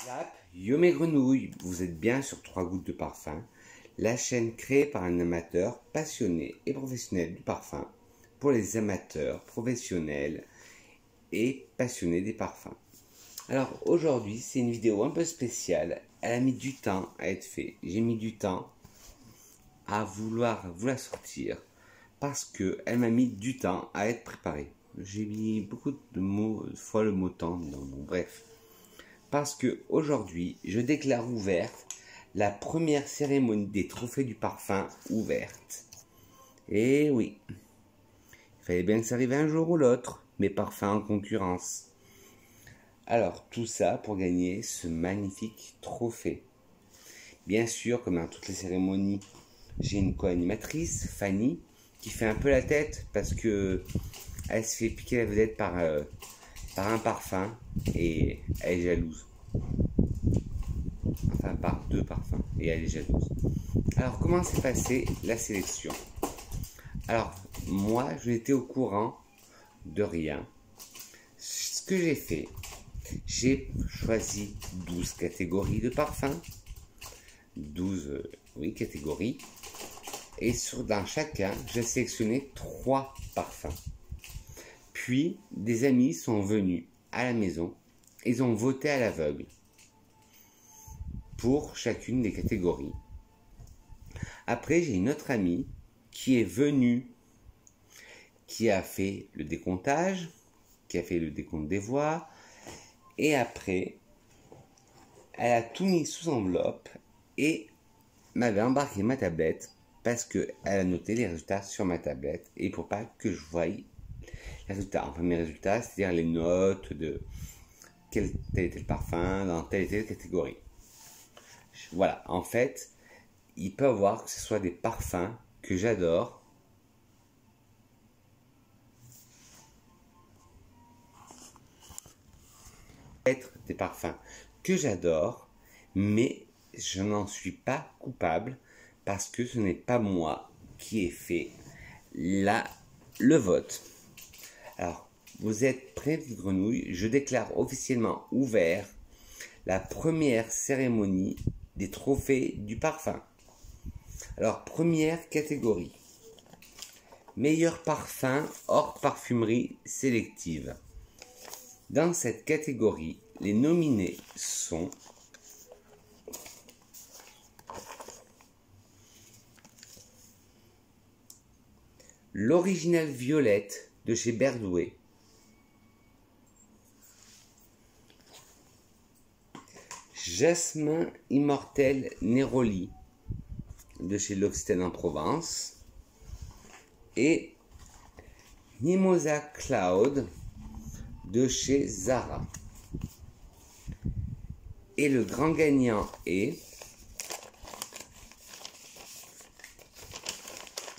Zap, yo mes grenouilles, vous êtes bien sur 3 gouttes de parfum, la chaîne créée par un amateur passionné et professionnel du parfum pour les amateurs professionnels et passionnés des parfums. Alors aujourd'hui c'est une vidéo un peu spéciale, elle a mis du temps à être faite, j'ai mis du temps à vouloir vous la sortir parce qu'elle m'a mis du temps à être préparée. J'ai mis beaucoup de fois le mot temps dans mon bref. Parce que aujourd'hui, je déclare ouverte la première cérémonie des trophées du parfum ouverte. Et oui, il fallait bien que ça arrive un jour ou l'autre, mes parfums en concurrence. Alors, tout ça pour gagner ce magnifique trophée. Bien sûr, comme dans toutes les cérémonies, j'ai une co-animatrice, Fanny, qui fait un peu la tête parce que elle se fait piquer la vedette par un parfum et elle est jalouse. Enfin, par 2 parfums et elle est jalouse. Alors, comment s'est passée la sélection? Alors, moi, je n'étais au courant de rien. Ce que j'ai fait, j'ai choisi 12 catégories de parfums. 12 catégories. Et dans chacun, j'ai sélectionné 3 parfums. Puis, des amis sont venus à la maison. Ils ont voté à l'aveugle pour chacune des catégories. Après, j'ai une autre amie qui est venue, qui a fait le décomptage, qui a fait le décompte des voix. Et après, elle a tout mis sous enveloppe et m'avait embarqué ma tablette parce qu'elle a noté les résultats sur ma tablette et pour pas que je voie les résultats. Enfin, mes résultats, c'est-à-dire les notes de tel et tel parfum dans telle et telle catégorie. Voilà, en fait, il peut y avoir que ce soit des parfums que j'adore. Être des parfums que j'adore, mais je n'en suis pas coupable parce que ce n'est pas moi qui ai fait le vote. Alors, vous êtes prêts, les grenouilles? Je déclare officiellement ouvert la première cérémonie des trophées du parfum. Alors, première catégorie. Meilleur parfum hors parfumerie sélective. Dans cette catégorie, les nominés sont l'Original Violette de chez Berdouet, Jasmin Immortel Neroli de chez L'Occitane en Provence et Mimosa Cloud de chez Zara. Et le grand gagnant est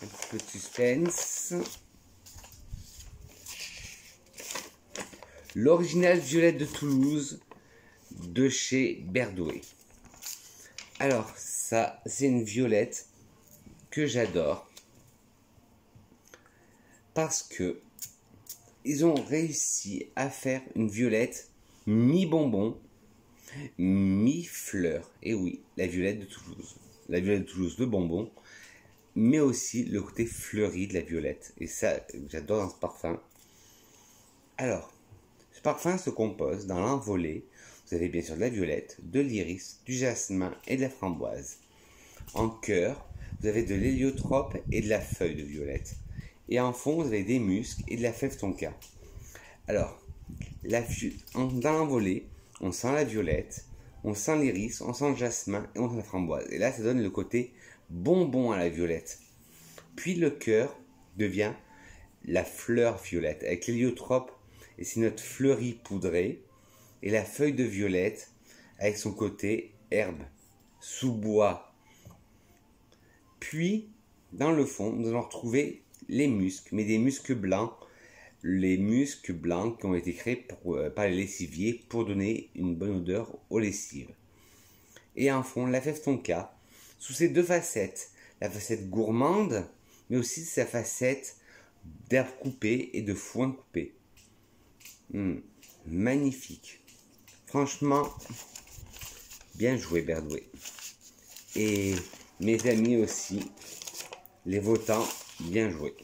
un petit peu de suspense. L'Original Violette de Toulouse de chez Berdouet. Alors ça, c'est une violette que j'adore parce que ils ont réussi à faire une violette mi-bonbon, mi-fleur. Et oui, la violette de Toulouse. La violette de Toulouse, le bonbon, mais aussi le côté fleuri de la violette. Et ça, j'adore dans ce parfum. Alors, ce parfum se compose dans l'envolée. Vous avez bien sûr de la violette, de l'iris, du jasmin et de la framboise. En cœur, vous avez de l'héliotrope et de la feuille de violette. Et en fond, vous avez des muscs et de la fève tonka. Alors, dans l'envolée, on sent la violette, on sent l'iris, on sent le jasmin et on sent la framboise. Et là, ça donne le côté bonbon à la violette. Puis le cœur devient la fleur violette avec l'héliotrope et ses notes fleuries poudrées. Et la feuille de violette avec son côté herbe, sous-bois. Puis, dans le fond, nous allons retrouver les muscs, mais des muscs blancs. Les muscs blancs qui ont été créés par les lessiviers pour donner une bonne odeur aux lessives. Et en fond, la fève tonka, sous ses 2 facettes. La facette gourmande, mais aussi sa facette d'herbe coupée et de foin coupé. Magnifique. Franchement, Bien joué, Berdoué. Et mes amis aussi, les votants, bien joué.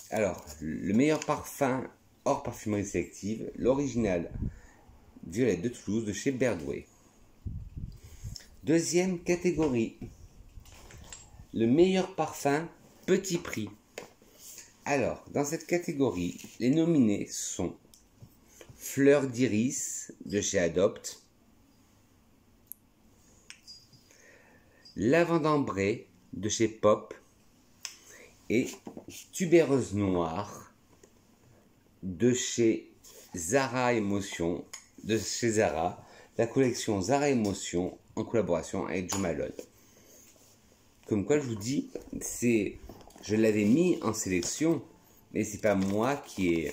Alors, le meilleur parfum hors parfumerie sélective, l'original Violette de Toulouse de chez Berdoué. Deuxième catégorie, le meilleur parfum petit prix. Alors, dans cette catégorie, les nominés sont Fleur d'iris de chez Adopt, Lavande ambrée de chez Pop et Tubéreuse noire de chez Zara Emotion, de chez Zara, la collection Zara Emotion en collaboration avec Jo Malone. Comme quoi, je vous dis, je l'avais mis en sélection, mais c'est pas moi qui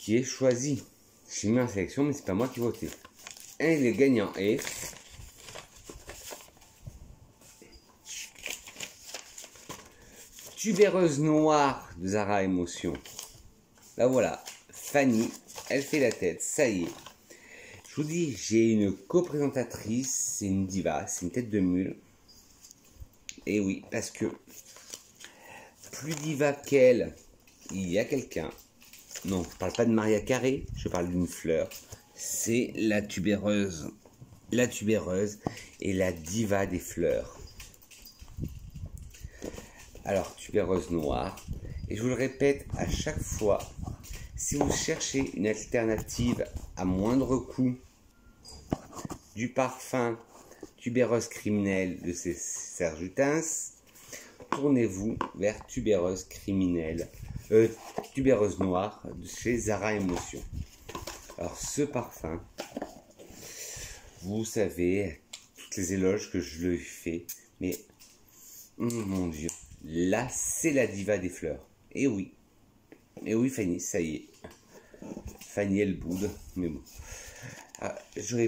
ai choisi. J'ai mis en sélection, mais c'est pas moi qui ai voté. Et le gagnant est Tubéreuse noire de Zara Emotion. Là voilà, Fanny, elle fait la tête, ça y est. Je vous dis, j'ai une co-présentatrice, c'est une diva, c'est une tête de mule. Et oui, parce que plus diva qu'elle, il y a quelqu'un. Non, je parle pas de Maria Carré, je parle d'une fleur. C'est la tubéreuse. La tubéreuse et la diva des fleurs. Alors, tubéreuse noire. Et je vous le répète à chaque fois, si vous cherchez une alternative à moindre coût du parfum tubéreuse criminelle de Serge Lutens, tournez-vous vers tubéreuse criminelle, tubéreuse noire de chez Zara Emotion. Alors ce parfum, vous savez, toutes les éloges que je lui fais, mais mon Dieu, là c'est la diva des fleurs. Et oui, Fanny, ça y est. Fanny elle boude, mais bon. Je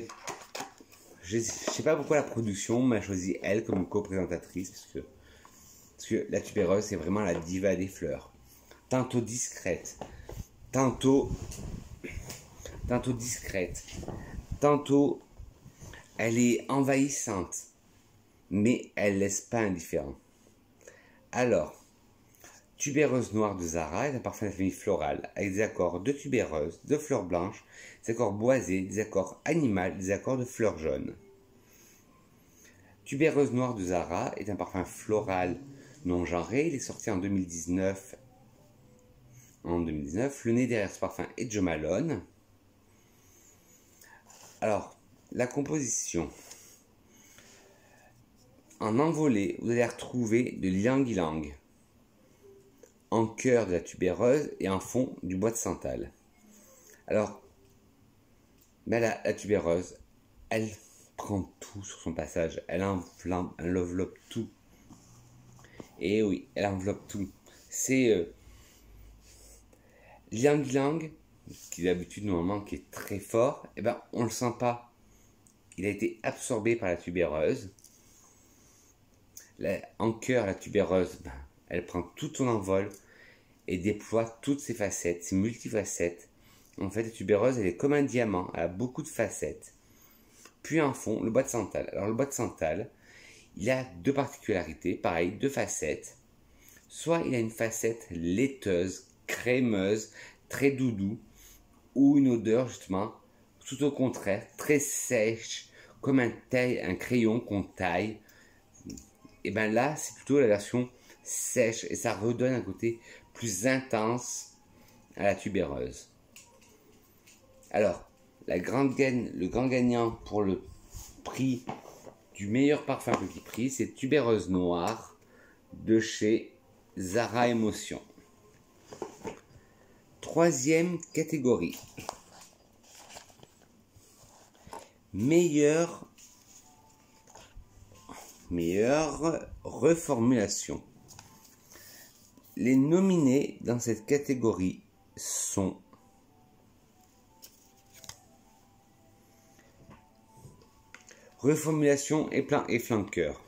sais pas pourquoi la production m'a choisi elle comme co-présentatrice, parce que la tubéreuse c'est vraiment la diva des fleurs. Tantôt discrète, tantôt discrète, tantôt elle est envahissante, mais elle laisse pas indifférent. Alors, tubéreuse noire de Zara est un parfum de famille florale avec des accords de tubéreuse, de fleurs blanches, des accords boisés, des accords animaux, des accords de fleurs jaunes. Tubéreuse noire de Zara est un parfum floral non genré. Il est sorti en 2019. Le nez derrière ce parfum est Jo Malone. Alors, la composition. En envolée, vous allez retrouver de l'ylang-ylang. En cœur de la tubéreuse et en fond du bois de santal. Alors, la tubéreuse, elle prend tout sur son passage. Elle enveloppe tout. Et oui, elle enveloppe tout. C'est l'ylang-ylang, qui d'habitude normalement qui est très fort, et ben on le sent pas. Il a été absorbé par la tubéreuse. En cœur, la tubéreuse, ben, elle prend tout son envol et déploie toutes ses facettes, ses multifacettes. En fait, la tubéreuse, elle est comme un diamant, elle a beaucoup de facettes. Puis en fond, le bois de santal. Alors le bois de santal, il a deux particularités, pareil, deux facettes. Soit il a une facette laiteuse, crémeuse, très doudou, ou une odeur justement, tout au contraire, très sèche, comme un crayon qu'on taille. Et bien là, c'est plutôt la version sèche, et ça redonne un côté plus intense à la tubéreuse. Alors, le grand gagnant pour le prix du meilleur parfum petit prix, c'est Tubéreuse noire de chez Zara Emotion. Troisième catégorie. Meilleure reformulation. Les nominés dans cette catégorie sont Reformulation et plan et flanqueur.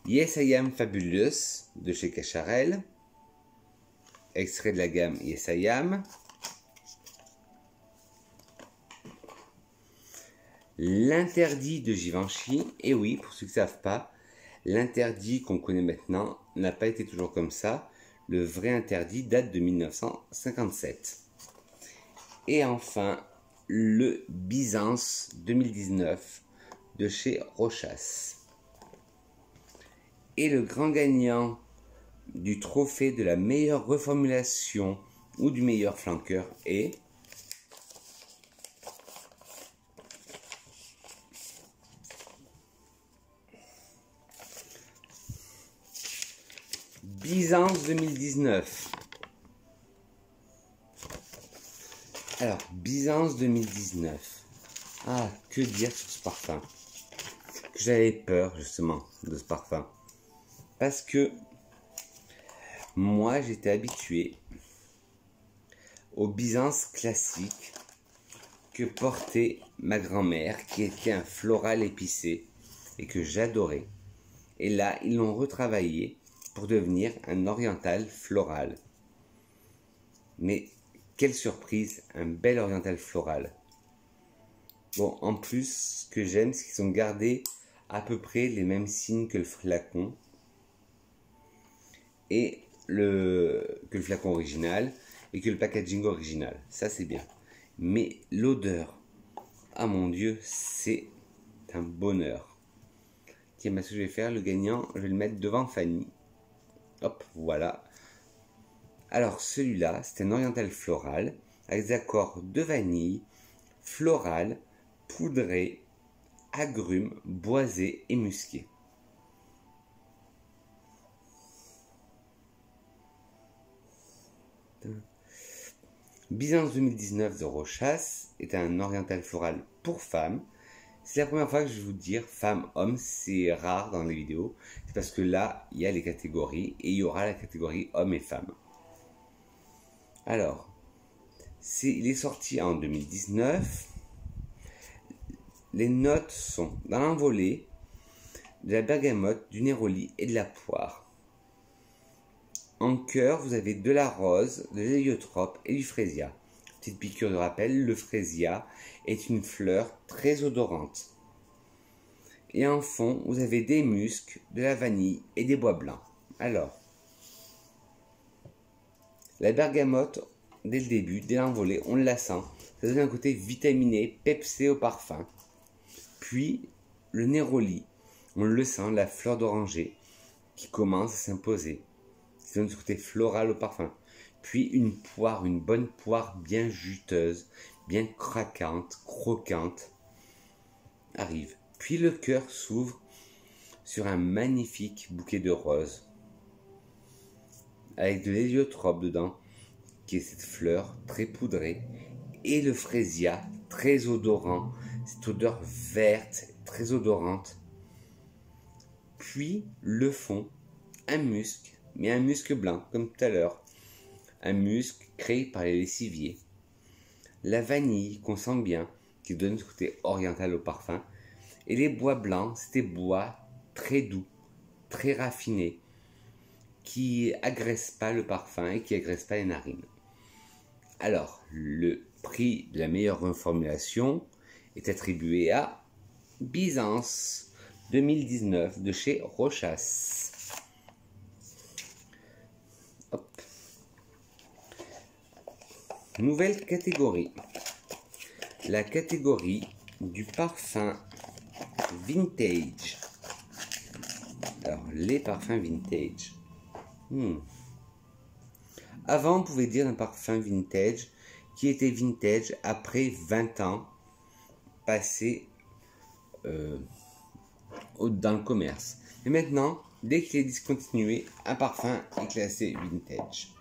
Yes I Am Fabulous de chez Cacharel. Extrait de la gamme Yes I Am. L'interdit de Givenchy, et oui, pour ceux qui ne savent pas, l'interdit qu'on connaît maintenant n'a pas été toujours comme ça. Le vrai interdit date de 1957. Et enfin, le Byzance 2019 de chez Rochas. Et le grand gagnant du trophée de la meilleure reformulation ou du meilleur flanqueur est Byzance 2019. Alors, Byzance 2019. Ah, que dire sur ce parfum? J'avais peur justement de ce parfum. Parce que moi, j'étais habitué au Byzance classique que portait ma grand-mère, qui était un floral épicé et que j'adorais. Et là, ils l'ont retravaillé pour devenir un oriental floral. Mais quelle surprise, un bel oriental floral. Bon, en plus, ce que j'aime, c'est qu'ils ont gardé à peu près les mêmes signes que le flacon et que le flacon original et que le packaging original. Ça, c'est bien. Mais l'odeur, ah mon Dieu, c'est un bonheur. Tiens, ce que je vais faire, le gagnant, je vais le mettre devant Fanny. Hop, voilà. Alors, celui-là, c'est un oriental floral avec des accords de vanille, floral, poudré, agrumes, boisé et musqué. Byzance 2019 de Rochas est un oriental floral pour femmes. C'est la première fois que je vais vous dire femme-homme, c'est rare dans les vidéos. C'est parce que là, il y a les catégories et il y aura la catégorie homme et femme. Alors, il est sorti en 2019. Les notes sont dans l'envolée, de la bergamote, du néroli et de la poire. En cœur, vous avez de la rose, de l'héliotrope et du frésia. Petite piqûre de rappel, le frésia est une fleur très odorante. Et en fond, vous avez des muscs, de la vanille et des bois blancs. Alors, la bergamote, dès le début, dès l'envolée, on la sent. Ça donne un côté vitaminé, pepsé au parfum. Puis, le néroli, on le sent, la fleur d'oranger qui commence à s'imposer. Ça donne ce côté floral au parfum. Puis une poire, une bonne poire bien juteuse, bien craquante, croquante, arrive. Puis le cœur s'ouvre sur un magnifique bouquet de roses, avec de l'héliotrope dedans, qui est cette fleur très poudrée, et le frésia, très odorant, cette odeur verte, très odorante. Puis le fond, un musc, mais un musc blanc, comme tout à l'heure. Un musc créé par les lessiviers. La vanille qu'on sent bien, qui donne ce côté oriental au parfum. Et les bois blancs, c'est des bois très doux, très raffinés, qui agressent pas le parfum et qui agressent pas les narines. Alors, le prix de la meilleure reformulation est attribué à Byzance 2019 de chez Rochas. Hop. Nouvelle catégorie. La catégorie du parfum vintage. Alors, les parfums vintage. Avant, on pouvait dire un parfum vintage qui était vintage après 20 ans passés dans le commerce. Mais maintenant, dès qu'il est discontinué, un parfum est classé vintage.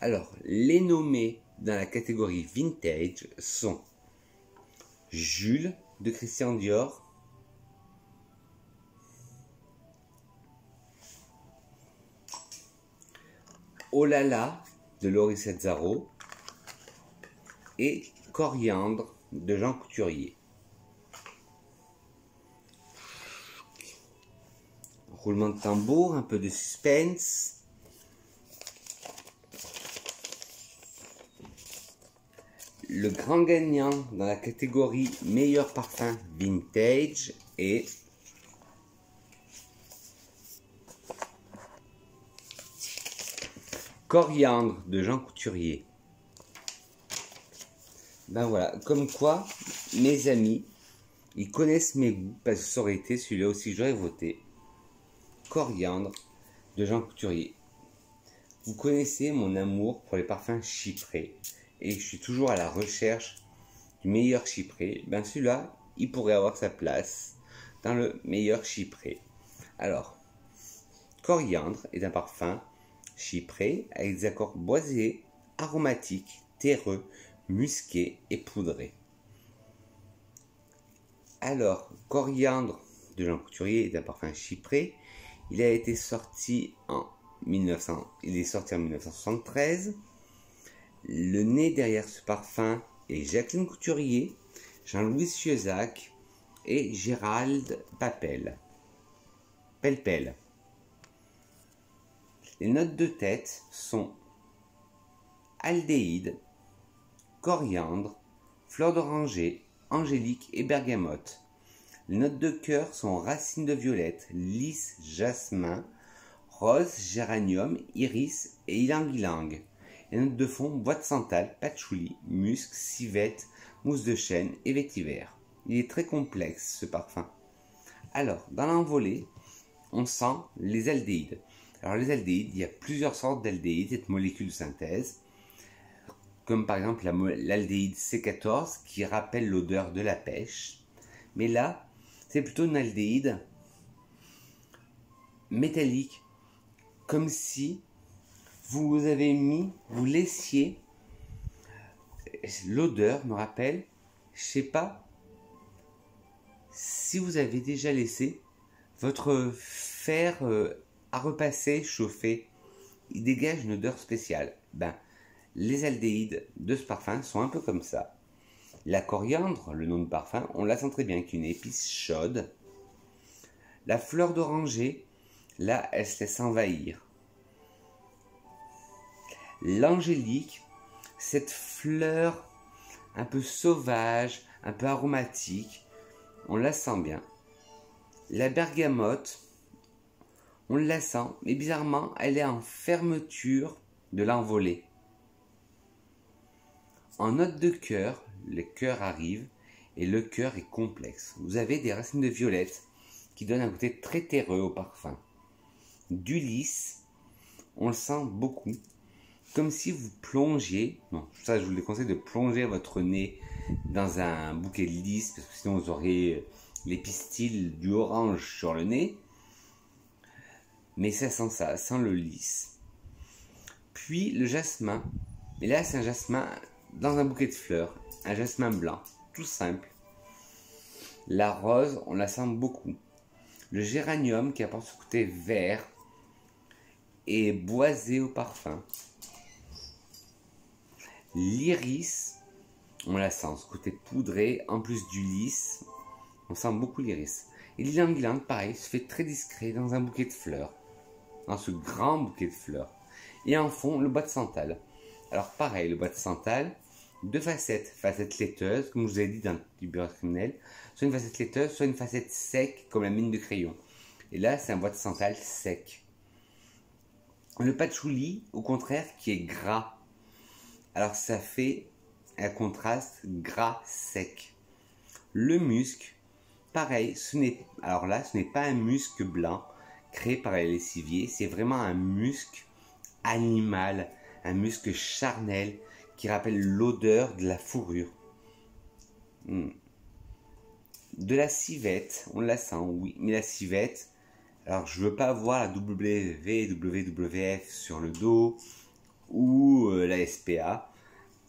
Alors, les nommés dans la catégorie vintage sont Jules de Christian Dior, Oh là là de Loris Azzaro et Coriandre de Jean Couturier. Roulement de tambour, un peu de suspense. Le grand gagnant dans la catégorie meilleur parfum vintage est Coriandre de Jean Couturier. Ben voilà, comme quoi mes amis, ils connaissent mes goûts parce que ça aurait été celui-là aussi que j'aurais voté. Coriandre de Jean Couturier. Vous connaissez mon amour pour les parfums chyprés et je suis toujours à la recherche du meilleur chypré. Ben celui-là, il pourrait avoir sa place dans le meilleur chypré. Alors, Coriandre est un parfum chypré avec des accords boisés, aromatiques, terreux, musqués et poudrés. Alors, Coriandre de Jean Couturier est un parfum chypré. Il a été sorti en 1973. Le nez derrière ce parfum est Jacqueline Couturier, Jean-Louis Sieuzac et Gérald Pellepel. Les notes de tête sont aldéhyde, coriandre, fleur d'oranger, angélique et bergamote. Les notes de cœur sont racines de violette, lys, jasmin, rose, géranium, iris et ylang-ylang. Les notes de fond, bois de santal, patchouli, musc, civette, mousse de chêne et vétiver. Il est très complexe ce parfum. Alors, dans l'envolée, on sent les aldéhydes. Alors les aldéhydes, il y a plusieurs sortes d'aldéhydes, cette molécule de synthèse, comme par exemple l'aldéhyde C14 qui rappelle l'odeur de la pêche. Mais là, c'est plutôt une aldéhyde métallique, comme si vous laissiez, l'odeur me rappelle, je sais pas si vous avez déjà laissé votre fer à repasser, chauffer, il dégage une odeur spéciale. Ben, les aldéhydes de ce parfum sont un peu comme ça. La coriandre, le nom de parfum, on la sent très bien, qu'une épice chaude. La fleur d'oranger, là, elle se laisse envahir. L'angélique, cette fleur un peu sauvage, un peu aromatique, on la sent bien. La bergamote, on la sent, mais bizarrement, elle est en fermeture de l'envolée. En note de cœur, le cœur arrive et le cœur est complexe. Vous avez des racines de violette qui donnent un côté très terreux au parfum. Du lys, on le sent beaucoup, comme si vous plongiez, non, ça je vous le conseille de plonger votre nez dans un bouquet de lys, parce que sinon vous aurez les pistils du orange sur le nez. Mais ça sent le lys. Puis le jasmin, et là c'est un jasmin dans un bouquet de fleurs, un jasmin blanc, tout simple. La rose, on la sent beaucoup. Le géranium qui apporte ce côté vert et boisé au parfum. L'iris, on la sent, ce côté poudré, en plus du lys, on sent beaucoup l'iris. Et l'ylang-ylang, pareil, se fait très discret dans un bouquet de fleurs, dans ce grand bouquet de fleurs. Et en fond, le bois de santal. Alors pareil, le bois de santal, deux facettes, facette laiteuse, comme je vous ai dit dans le beurre criminel, soit une facette laiteuse, soit une facette sec, comme la mine de crayon. Et là, c'est un bois de santal sec. Le patchouli, au contraire, qui est gras. Alors ça fait un contraste gras sec. Le musc, pareil, alors là, ce n'est pas un musc blanc créé par les lessiviers, c'est vraiment un musc animal, un musc charnel qui rappelle l'odeur de la fourrure. De la civette, on la sent, oui, mais la civette, alors je veux pas voir la WWF sur le dos ou la SPA.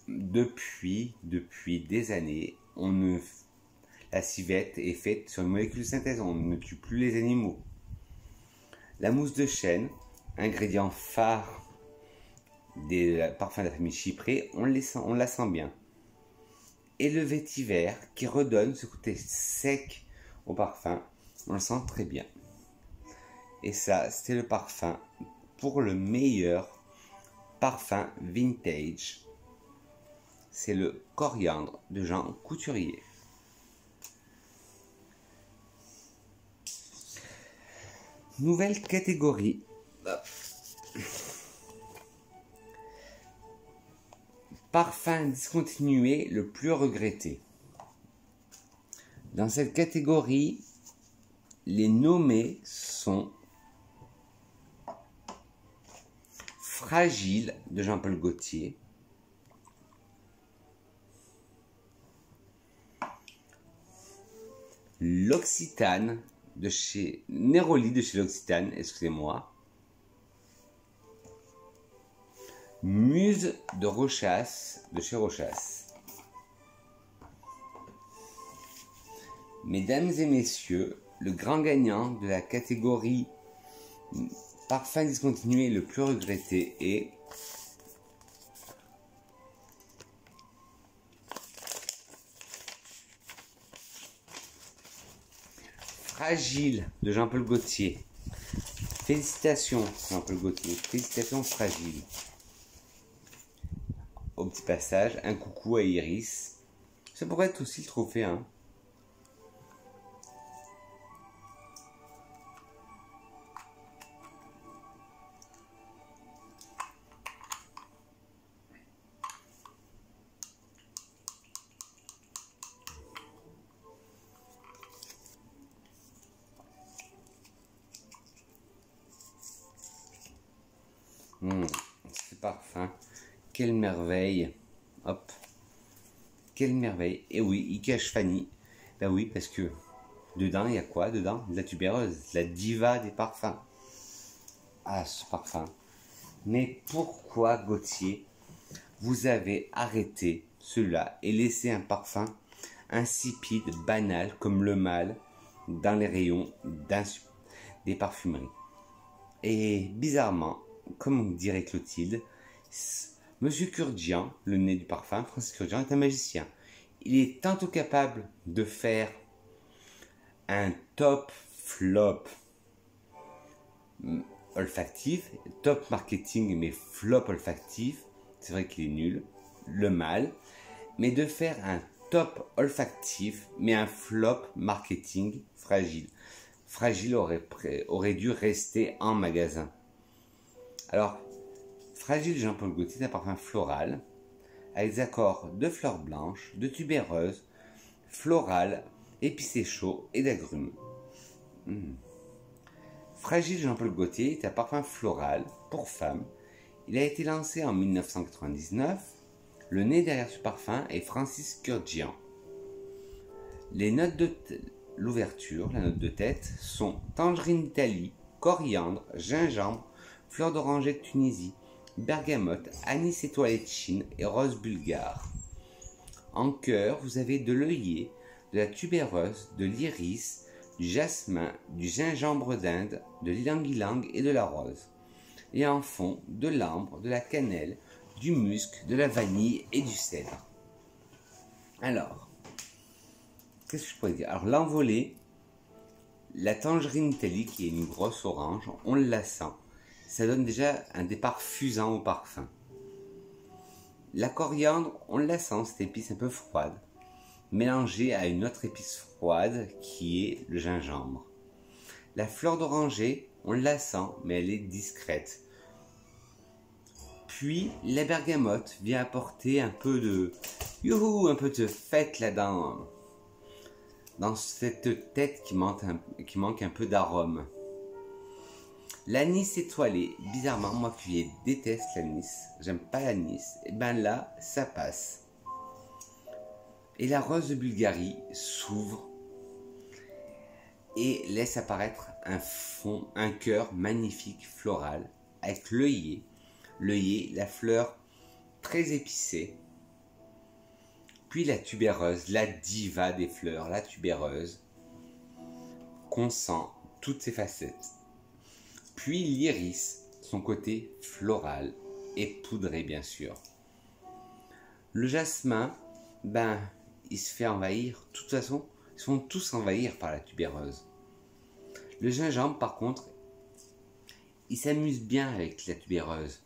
Depuis des années, la civette est faite sur une molécule de synthèse, on ne tue plus les animaux. La mousse de chêne, ingrédient phare des parfums de la famille chyprée, on la sent bien. Et le vétiver qui redonne ce côté sec au parfum, on le sent très bien. Et ça, c'était le parfum pour le meilleur parfum vintage. c'est le coriandre de Jean Couturier. Nouvelle catégorie. Parfum discontinué le plus regretté. Dans cette catégorie, les nommés sont Fragile de Jean-Paul Gaultier, L'Occitane de chez Neroli de chez l'Occitane, excusez-moi, Muse de Rochas de chez Rochas. Mesdames et messieurs, le grand gagnant de la catégorie parfum discontinué le plus regretté est Fragile de Jean-Paul Gaultier. Félicitations Jean-Paul Gaultier, félicitations Fragile. Au petit passage, un coucou à Iris. Ça pourrait être aussi le trophée, hein. C'est parfum. Quelle merveille. Hop. Quelle merveille. Et oui, il cache Fanny. Ben oui, parce que dedans, il y a quoi dedans? De la tubéreuse, la diva des parfums. Ah, ce parfum. Mais pourquoi, Gaultier, vous avez arrêté cela et laissé un parfum insipide, banal, comme le mal, dans les rayons des parfumeries? Et bizarrement, comme dirait Clotilde, Monsieur Kurkdjian, le nez du parfum, Francis Kurkdjian, est un magicien. Il est tantôt capable de faire un top flop olfactif, top marketing mais flop olfactif, c'est vrai qu'il est nul, le mal, mais de faire un top olfactif mais un flop marketing fragile. Fragile aurait dû rester en magasin. Alors, Fragile Jean-Paul Gaultier est un parfum floral, avec des accords de fleurs blanches, de tubéreuses, florales, épicées chaud et d'agrumes. Fragile Jean-Paul Gaultier est un parfum floral pour femmes. Il a été lancé en 1999. Le nez derrière ce parfum est Francis Kurkdjian. Les notes de l'ouverture, la note de tête, sont tangerine d'Italie, coriandre, gingembre, fleur d'oranger de Tunisie, bergamote, anis étoilé de Chine et rose bulgare. En cœur, vous avez de l'œillet, de la tubéreuse, de l'iris, du jasmin, du gingembre d'Inde, de l'ylang-ylang et de la rose. Et en fond, de l'ambre, de la cannelle, du musc, de la vanille et du cèdre. Alors, qu'est-ce que je pourrais dire? Alors, l'envolée, la tangerine Italie, qui est une grosse orange, on la sent. Ça donne déjà un départ fusant au parfum. La coriandre, on la sent, cette épice un peu froide, mélangée à une autre épice froide qui est le gingembre. La fleur d'oranger, on la sent, mais elle est discrète. Puis la bergamote vient apporter un peu de youhou, un peu de fête là-dedans, dans cette tête qui manque un peu d'arôme. L'anis étoilé, bizarrement, moi qui déteste l'anis, j'aime pas l'anis, et ben là, ça passe. Et la rose de Bulgarie s'ouvre et laisse apparaître un cœur magnifique floral avec l'œillet, la fleur très épicée. Puis la tubéreuse, la diva des fleurs, la tubéreuse, qu'on sent toutes ses facettes. Puis l'iris, son côté floral et poudré bien sûr. Le jasmin, ben, il se fait envahir. De toute façon, ils se font tous envahir par la tubéreuse. Le gingembre, par contre, il s'amuse bien avec la tubéreuse,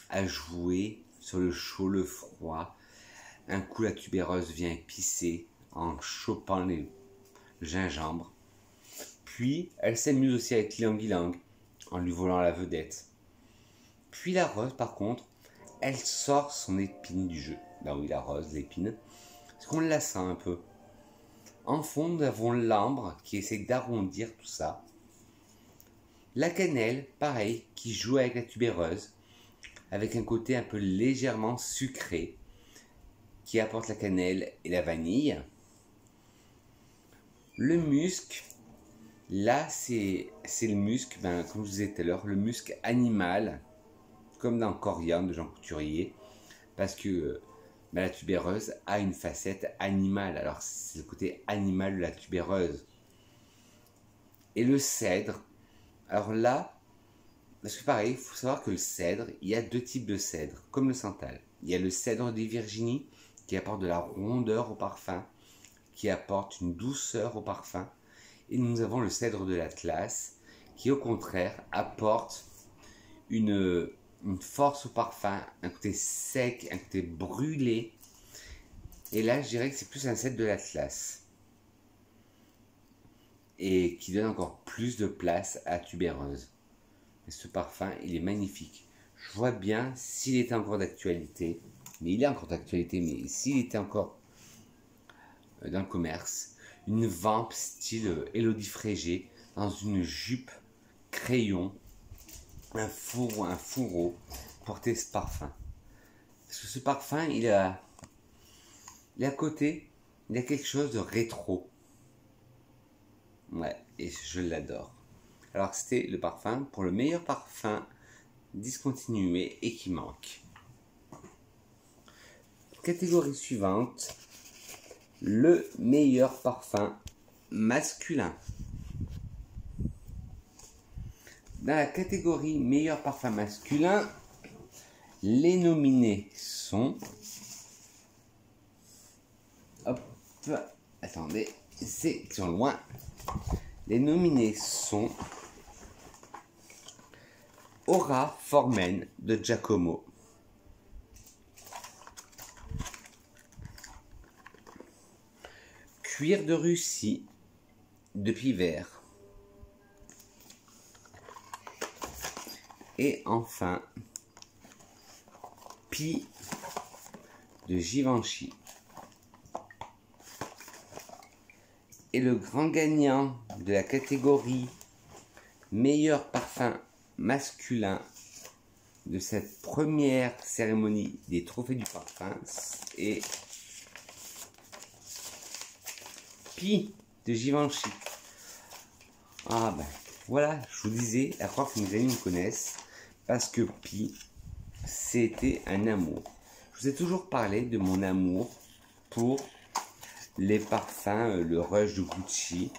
à jouer sur le chaud, le froid, Un coup, la tubéreuse vient épicer en chopant le gingembre. Puis, elle s'amuse aussi avec l'ylang-ylang en lui volant la vedette. Puis la rose, par contre, elle sort son épine du jeu. Ben oui, la rose, l'épine. Parce qu'on la sent un peu. En fond, nous avons l'ambre qui essaie d'arrondir tout ça. La cannelle, pareil, qui joue avec la tubéreuse, avec un côté un peu légèrement sucré, qui apporte la cannelle et la vanille. Le musc, là, c'est le musc, ben, comme je vous disais tout à l'heure, le musc animal, comme dans Coriandre de Jean Couturier, parce que la tubéreuse a une facette animale. Alors, c'est le côté animal de la tubéreuse. Et le cèdre, alors là, parce que pareil, il faut savoir que le cèdre, il y a deux types de cèdre, comme le santal. Il y a le cèdre des Virginie, qui apporte de la rondeur au parfum, qui apporte une douceur au parfum. Et nous avons le cèdre de l'Atlas, qui au contraire apporte une force au parfum, un côté sec, un côté brûlé. Et là, je dirais que c'est plus un cèdre de l'Atlas. Et qui donne encore plus de place à la tubéreuse. Et ce parfum, il est magnifique. Je vois bien s'il était encore d'actualité, mais il est encore d'actualité, mais s'il était encore dans le commerce, une vampe style Élodie Frégé dans une jupe crayon, un fourreau, porter ce parfum. Parce que ce parfum, il a à côté, il a quelque chose de rétro. Ouais, et je l'adore. Alors c'était le parfum pour le meilleur parfum discontinué et qui manque. Catégorie suivante, le meilleur parfum masculin. Dans la catégorie meilleur parfum masculin, les nominés sont... Hop, attendez, c'est qui sont loin. Les nominés sont Aura Formen de Giacomo, Cuir de Russie de Pivert et enfin Pie de Givenchy. Et le grand gagnant de la catégorie meilleur parfum masculin de cette première cérémonie des trophées du parfum est Pie de Givenchy. Ah ben voilà, je vous disais, à croire que mes amis me connaissent, parce que Pie, c'était un amour. Je vous ai toujours parlé de mon amour pour les parfums, le Rush de Gucci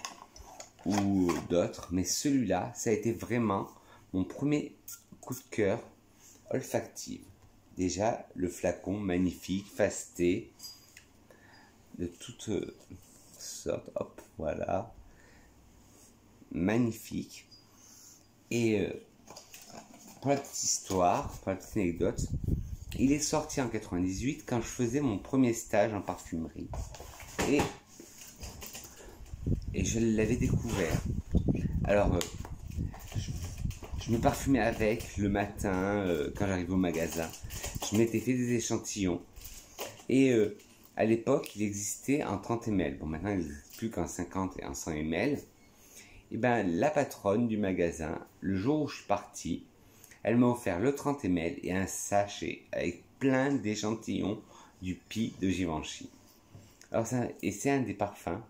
ou d'autres, mais celui-là, ça a été vraiment mon premier coup de cœur olfactif. Déjà, le flacon magnifique, fasté, de toutes sortes, hop, voilà, magnifique. Et pour la petite histoire, pour la petite anecdote, il est sorti en 98 quand je faisais mon premier stage en parfumerie. Et je l'avais découvert. Alors, je me parfumais avec le matin quand j'arrivais au magasin. Je m'étais fait des échantillons. Et à l'époque, il existait en 30 ml. Bon, maintenant, il n'existe plus qu'en 50 et en 100 ml. Et bien, la patronne du magasin, le jour où je suis parti, elle m'a offert le 30 ml et un sachet avec plein d'échantillons du Pie de Givenchy. Alors ça, et c'est un des parfums,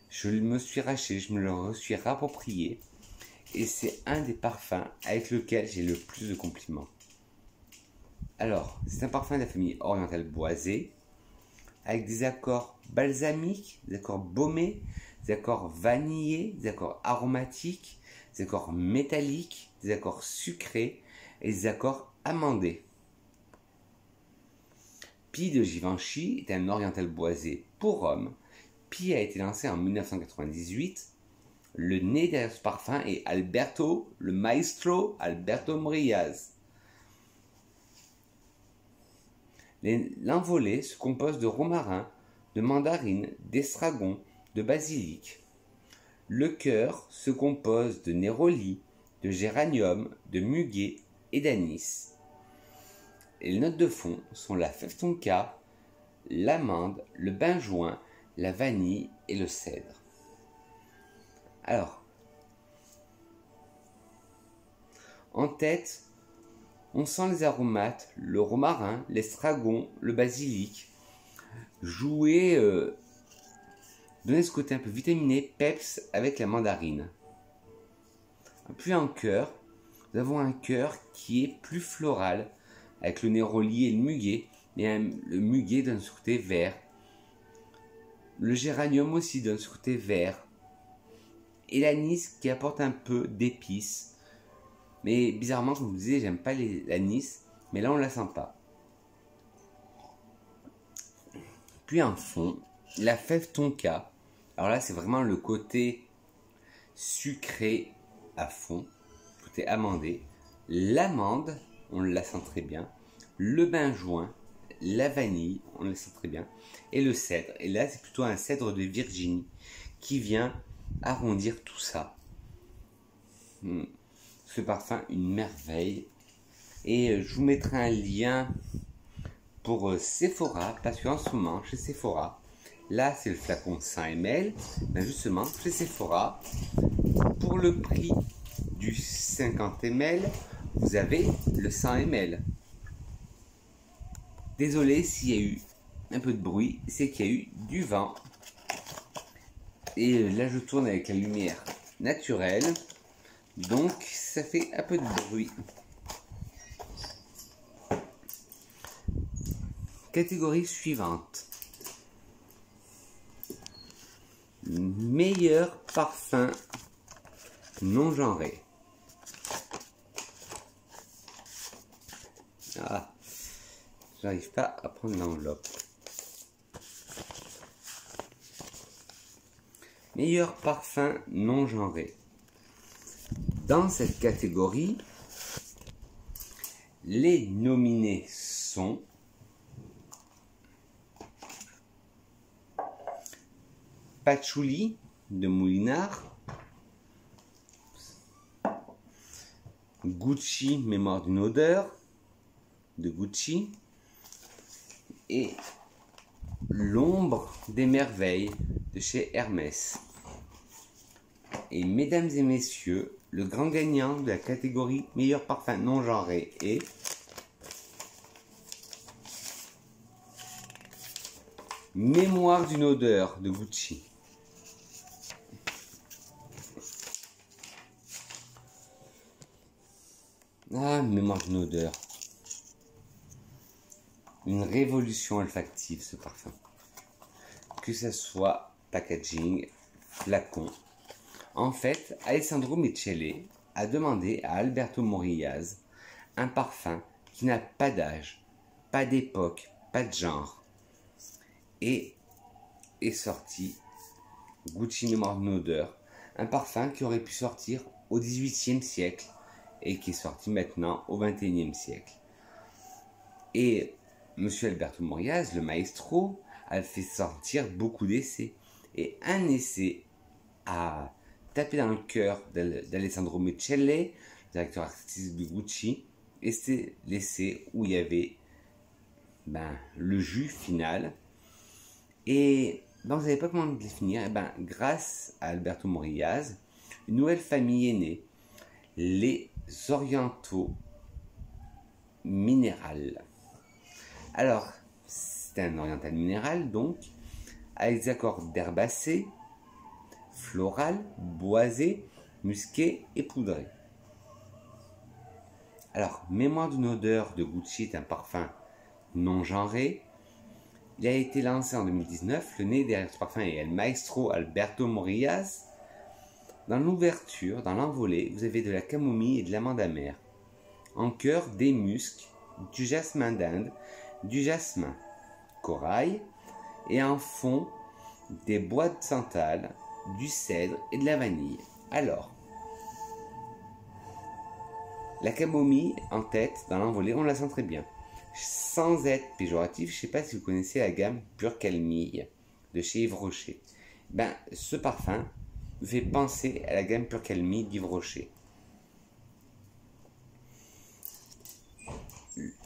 je me suis racheté, je me le suis rapproprié, et c'est un des parfums avec lequel j'ai le plus de compliments. Alors, c'est un parfum de la famille orientale boisée, avec des accords balsamiques, des accords baumés, des accords vanillés, des accords aromatiques, des accords métalliques, des accords sucrés et des accords amandés. Pie de Givenchy est un oriental boisé pour hommes. Pie a été lancé en 1998. Le nez derrière ce parfum est Alberto, le maestro Alberto Morillas. L'envolée se compose de romarin, de mandarine, d'estragon, de basilic. Le chœur se compose de néroli, de géranium, de muguet et d'anis. Et les notes de fond sont la fève tonka, l'amande, le benjoin, la vanille et le cèdre. Alors, en tête, on sent les aromates, le romarin, l'estragon, le basilic, jouer, donner ce côté un peu vitaminé, peps avec la mandarine. Puis en cœur, nous avons un cœur qui est plus floral, avec le néroli et le muguet, et le muguet donne ce côté vert. Le géranium aussi donne ce côté vert. Et l'anis qui apporte un peu d'épices. Mais bizarrement, comme je vous disais, j'aime pas l'anis, mais là on la sent pas. Puis en fond, la fève tonka. Alors là, c'est vraiment le côté sucré à fond, côté amandé. L'amande, on la sent très bien. Le benjoin, la vanille, on la sent très bien. Et le cèdre. Et là, c'est plutôt un cèdre de Virginie qui vient arrondir tout ça. Ce parfum, une merveille. Et je vous mettrai un lien pour Sephora, parce qu'en ce moment, chez Sephora, là c'est le flacon 100 ml, mais justement, chez Sephora, pour le prix du 50 ml, vous avez le 100 ml. Désolé s'il y a eu un peu de bruit, c'est qu'il y a eu du vent. Et là je tourne avec la lumière naturelle, donc ça fait un peu de bruit. Catégorie suivante. Meilleur parfum non genré. Ah, j'arrive pas à prendre l'enveloppe. Meilleur parfum non genré. Dans cette catégorie, les nominés sont Patchouli de Moulinard, Gucci Mémoire d'une odeur de Gucci et L'ombre des merveilles de chez Hermès. Et mesdames et messieurs, le grand gagnant de la catégorie meilleur parfum non genré est Mémoire d'une odeur de Gucci. Ah, Mémoire d'une odeur. Une révolution olfactive ce parfum. Que ce soit packaging, flacon. En fait, Alessandro Michele a demandé à Alberto Morillas un parfum qui n'a pas d'âge, pas d'époque, pas de genre. Et est sorti Gucci Mémoire d'une odeur, un parfum qui aurait pu sortir au XVIIIe siècle et qui est sorti maintenant au XXIe siècle. Et Monsieur Alberto Morillas, le maestro, a fait sortir beaucoup d'essais. Et un essai a tapé dans le cœur d'Alessandro Michele, directeur artistique de Gucci, et c'est l'essai où il y avait le jus final. Et vous ne savez pas comment le définir. Et grâce à Alberto Morillas, une nouvelle famille est née, les Orientaux Minéral. Alors, c'est un oriental minéral, donc, avec des accords d'herbacées, floral, boisé, musqué et poudré. Alors, Mémoire d'une odeur de Gucci est un parfum non genré. Il a été lancé en 2019. Le nez derrière ce parfum est le maestro Alberto Morillas. Dans l'ouverture, dans l'envolée, vous avez de la camomille et de l'amande amère. En cœur, des muscs, du jasmin d'Inde, du jasmin corail, et en fond, des bois de santal, du cèdre et de la vanille. Alors, la camomille en tête, dans l'envolée, on la sent très bien. Sans être péjoratif, je ne sais pas si vous connaissez la gamme Pure Camille de chez Yves Rocher. Ben, ce parfum me fait penser à la gamme Pure Camille d'Yves Rocher.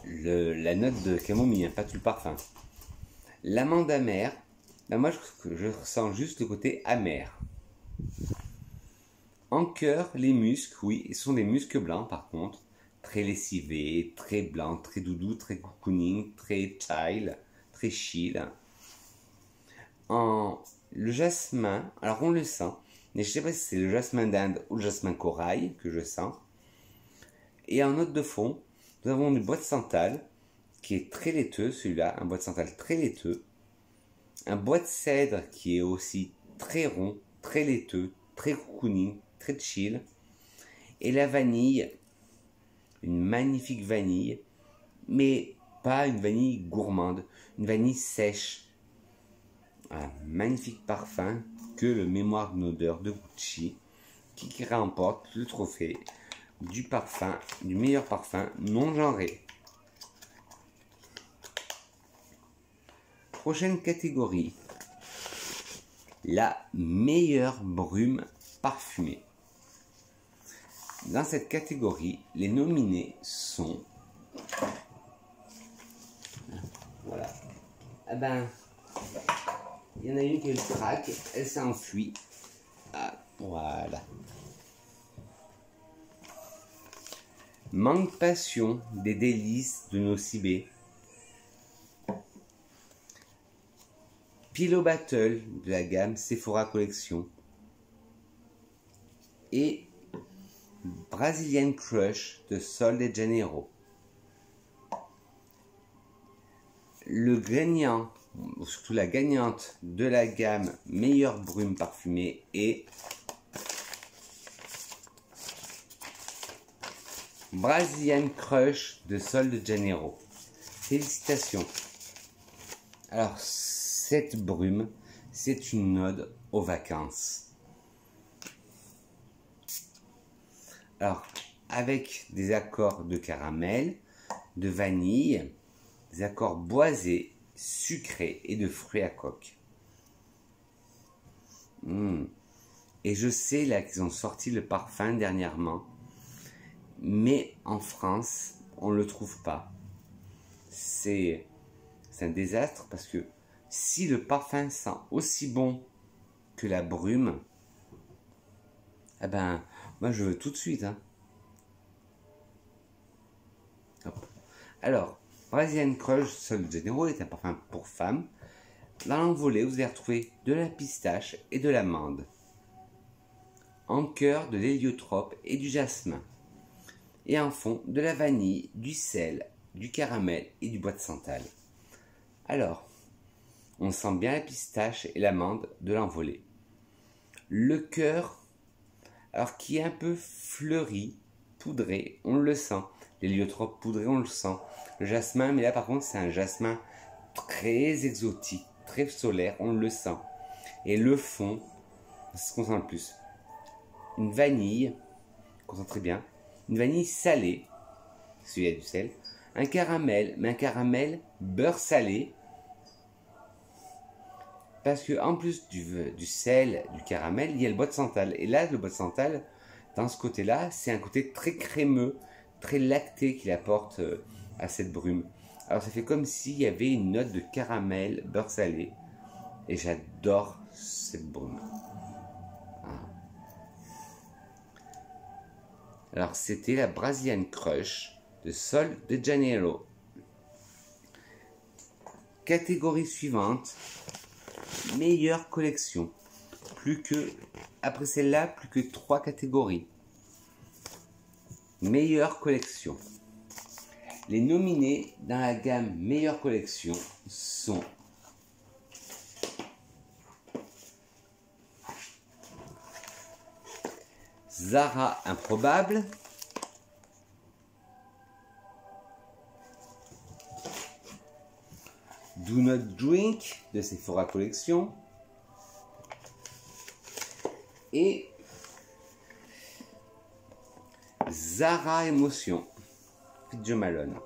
La note de camomille, hein, pas tout le parfum. L'amande amère, ben moi je ressens juste le côté amer. En cœur, les muscs, oui, ce sont des muscs blancs par contre, très lessivés, très blancs, très doudou, très cocooning, très chill, très chill. Le jasmin, alors on le sent, mais je ne sais pas si c'est le jasmin d'Inde ou le jasmin corail que je sens. Et en note de fond, nous avons du bois de santal, qui est très laiteux, celui-là, un bois de santal très laiteux. Un bois de cèdre qui est aussi très rond, très laiteux, très cocooning, très chill. Et la vanille, une magnifique vanille, mais pas une vanille gourmande, une vanille sèche. Un magnifique parfum que le mémoire d'odeur de Gucci qui remporte le trophée du parfum, du meilleur parfum non genré. Prochaine catégorie, la meilleure brume parfumée. Dans cette catégorie, les nominés sont... Voilà. Ah ben, il y en a une qui a eu le trac, elle s'est enfuie. Ah, voilà. Manque passion des délices de Nocibé. Pillow Battle de la gamme Sephora Collection. Et Brazilian Crush de Sol de Janeiro. Le gagnant, ou surtout la gagnante de la gamme meilleure brume parfumée est Brazilian Crush de Sol de Janeiro. Félicitations. Alors, cette brume, c'est une ode aux vacances. Alors, avec des accords de caramel, de vanille, des accords boisés, sucrés et de fruits à coque. Et je sais là qu'ils ont sorti le parfum dernièrement, mais en France, on ne le trouve pas. C'est un désastre parce que si le parfum sent aussi bon que la brume, eh ben, moi je veux tout de suite. Hein. Hop. Alors, Brazilian Crush Sol de Janeiro est un parfum pour femmes. Dans l'envolée, vous allez retrouver de la pistache et de l'amande. En cœur, de l'héliotrope et du jasmin. Et en fond, de la vanille, du sel, du caramel et du bois de santal. Alors, on sent bien la pistache et l'amande de l'envolée. Le cœur, alors qui est un peu fleuri, poudré, on le sent. L'héliotrope poudré, on le sent. Le jasmin, mais là par contre, c'est un jasmin très exotique, très solaire, on le sent. Et le fond, c'est ce qu'on sent le plus. Une vanille, qu'on sent très bien. Une vanille salée, parce qu'il y a du sel. Un caramel, mais un caramel beurre salé. Parce que en plus du sel, du caramel, il y a le bois de santal. Et là, le bois de santal, dans ce côté-là, c'est un côté très crémeux, très lacté qu'il apporte à cette brume. Alors ça fait comme s'il y avait une note de caramel, beurre salé. Et j'adore cette brume. Alors c'était la Brazilian Crush de Sol de Janeiro. Catégorie suivante. Meilleure collection. Après celle-là, plus que 3 catégories. Meilleure collection. Les nominés dans la gamme meilleure collection sont Zara Improbable, Do Not Drink de Sephora Collection et Zara Émotion de Jo Malone.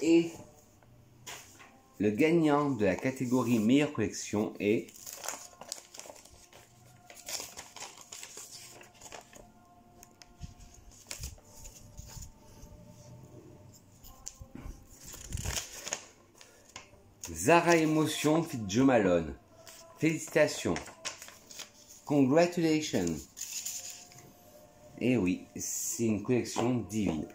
Et le gagnant de la catégorie meilleure collection est Zara Emotion Fit Jo Malone. Félicitations. Congratulations. Et oui, c'est une collection divine.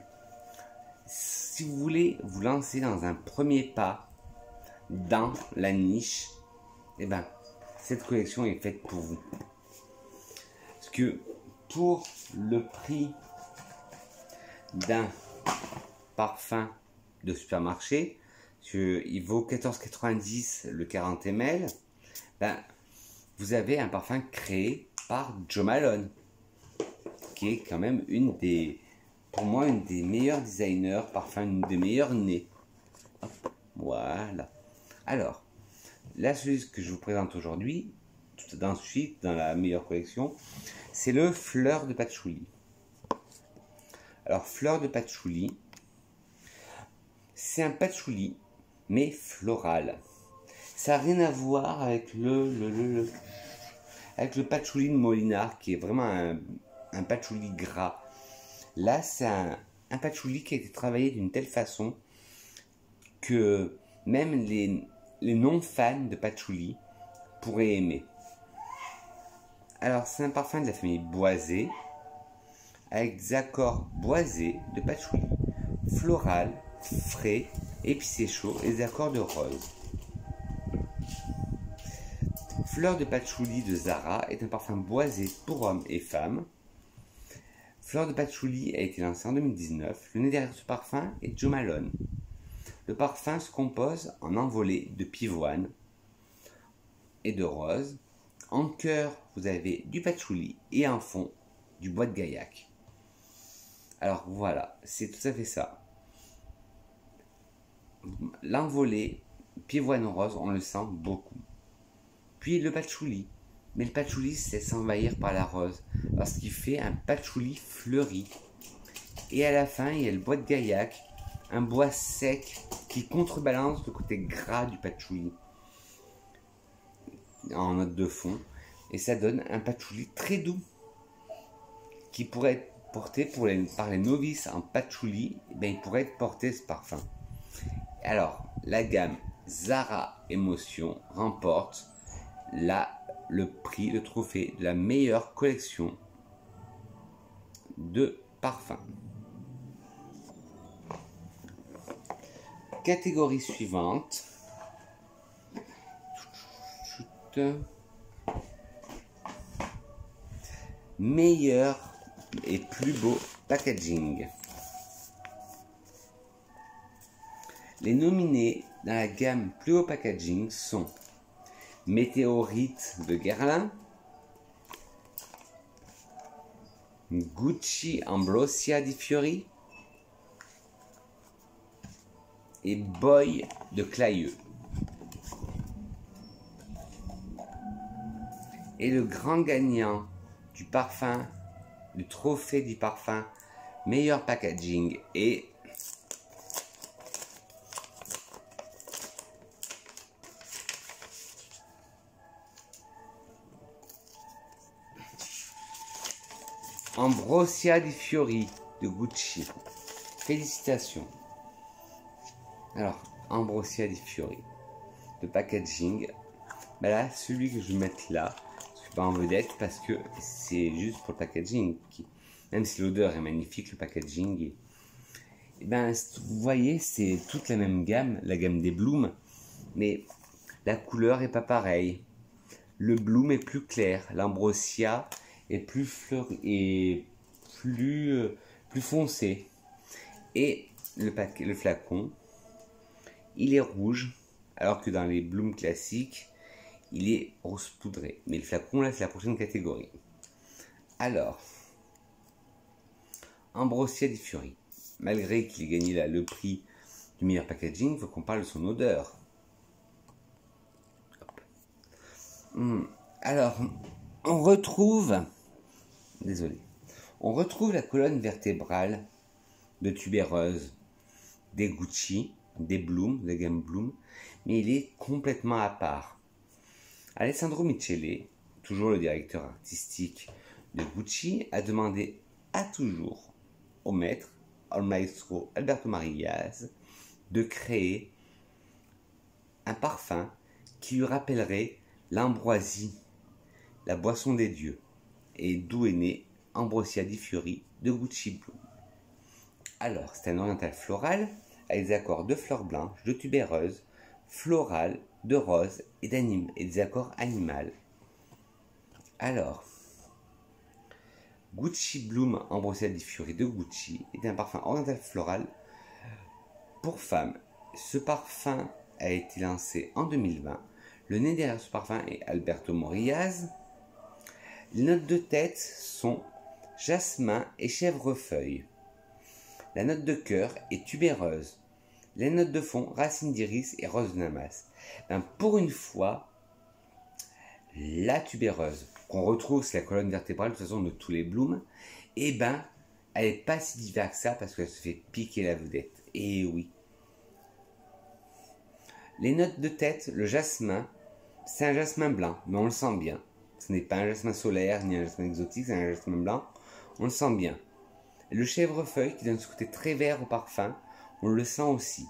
Si vous voulez vous lancer dans un premier pas dans la niche, eh ben, cette collection est faite pour vous. Parce que pour le prix d'un parfum de supermarché, il vaut 14,90 le 40 ml, ben, vous avez un parfum créé par Jo Malone, qui est quand même pour moi, une des meilleures designers parfums, une des meilleures nez. Voilà. Alors, la celui que je vous présente aujourd'hui, tout d'ensuite dans la meilleure collection, c'est le Fleur de Patchouli. Alors, Fleur de Patchouli, c'est un patchouli, mais floral. Ça n'a rien à voir avec le patchouli de Molinard, qui est vraiment un patchouli gras. Là, c'est un patchouli qui a été travaillé d'une telle façon que même les non-fans de patchouli pourraient aimer. Alors, c'est un parfum de la famille boisée, avec des accords boisés de patchouli, floral, frais, épicé chaud et des accords de rose. Fleur de Patchouli de Zara est un parfum boisé pour hommes et femmes. Fleur de Patchouli a été lancé en 2019. Le nez derrière ce parfum est Jo Malone. Le parfum se compose en envolée de pivoine et de rose. En cœur, vous avez du patchouli et en fond, du bois de gaillac. Alors voilà, c'est tout à fait ça. L'envolée, pivoine rose, on le sent beaucoup. Puis le patchouli. Mais le patchouli, c'est s'envahir par la rose. Parce qu'il fait un patchouli fleuri. Et à la fin, il y a le bois de gaillac. Un bois sec qui contrebalance le côté gras du patchouli. En note de fond. Et ça donne un patchouli très doux. Qui pourrait être porté par les novices en patchouli. Ben, il pourrait être porté ce parfum. Alors, la gamme Zara Emotion remporte le prix, le trophée de la meilleure collection de parfums. Catégorie suivante. Meilleur et plus beau packaging. Les nominés dans la gamme plus haut packaging sont Météorite de Guerlain, Gucci Ambrosia di Fiori et Boy de Clayeux. Et le grand gagnant du parfum, du trophée du parfum meilleur packaging est Ambrosia di Fiori de Gucci. Félicitations. Alors, Ambrosia di Fiori. Le packaging. Ben là, celui que je vais mettre là, je ne suis pas en vedette parce que c'est juste pour le packaging. Même si l'odeur est magnifique, le packaging. Et ben, vous voyez, c'est toute la même gamme, la gamme des Blooms. Mais la couleur est pas pareille. Le Bloom est plus clair. L'Ambrosia est plus fleuri et plus foncé. Et le flacon, il est rouge, alors que dans les Bloom classiques, il est rose poudré. Mais le flacon, là, c'est la prochaine catégorie. Alors, Ambrosia di Fiori, malgré qu'il ait gagné là, le prix du meilleur packaging, il faut qu'on parle de son odeur. Alors, on retrouve la colonne vertébrale de tubéreuse des Gucci des Bloom, de la gamme Bloom, mais il est complètement à part. Alessandro Michele, toujours le directeur artistique de Gucci, a demandé à toujours au maître, al maestro Alberto Morillas, de créer un parfum qui lui rappellerait l'ambroisie, la boisson des dieux, et d'où est né Ambrosia di Fiori de Gucci Bloom. Alors, c'est un oriental floral avec des accords de fleurs blanches, de tubéreuses, florales, de roses et des accords animales. Alors, Gucci Bloom Ambrosia di Fiori de Gucci est un parfum oriental floral pour femmes. Ce parfum a été lancé en 2020. Le nez derrière ce parfum est Alberto Morillas. Les notes de tête sont jasmin et chèvrefeuille. La note de cœur est tubéreuse. Les notes de fond, racine d'iris et rose de Damas. Pour une fois, la tubéreuse, qu'on retrouve, c'est la colonne vertébrale de toute façon de tous les Blooms, elle n'est pas si diverse que ça parce qu'elle se fait piquer la vedette. Et oui. Les notes de tête, le jasmin, c'est un jasmin blanc, mais on le sent bien. Ce n'est pas un jasmin solaire ni un jasmin exotique, c'est un jasmin blanc, on le sent bien. Le chèvrefeuille qui donne ce côté très vert au parfum, on le sent aussi.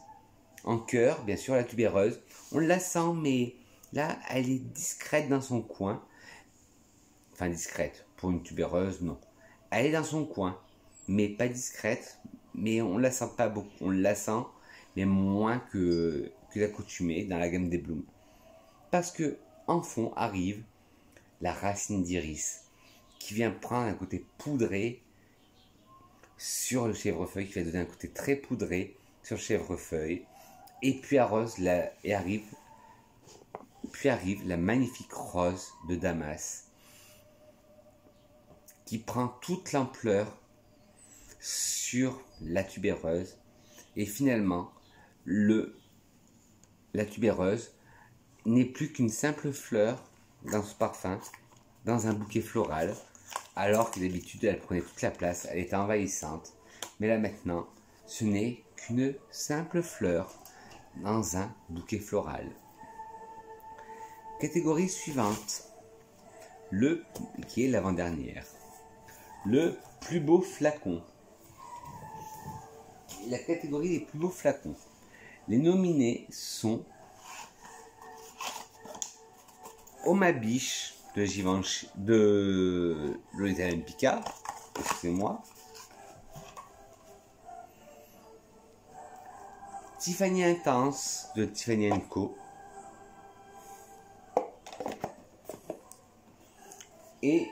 En cœur, bien sûr, la tubéreuse, on la sent, mais là, elle est discrète dans son coin. Enfin, discrète, pour une tubéreuse, non. Elle est dans son coin, mais pas discrète, mais on la sent pas beaucoup. On la sent, mais moins que l'accoutumée dans la gamme des Blooms. Parce que, en fond, arrive la racine d'iris, qui vient prendre un côté poudré sur le chèvrefeuille, qui va donner un côté très poudré sur le chèvrefeuille, et puis arrive la magnifique rose de Damas, qui prend toute l'ampleur sur la tubéreuse, et finalement, la tubéreuse n'est plus qu'une simple fleur dans ce parfum, dans un bouquet floral, alors que d'habitude elle prenait toute la place, elle était envahissante. Mais là maintenant, ce n'est qu'une simple fleur dans un bouquet floral. Catégorie suivante, qui est l'avant-dernière. Le plus beau flacon. La catégorie des plus beaux flacons. Les nominés sont Oma Biche de Givenchy, de Lolita Lempicka, excusez-moi. Tiffany Intense de Tiffany & Co. Et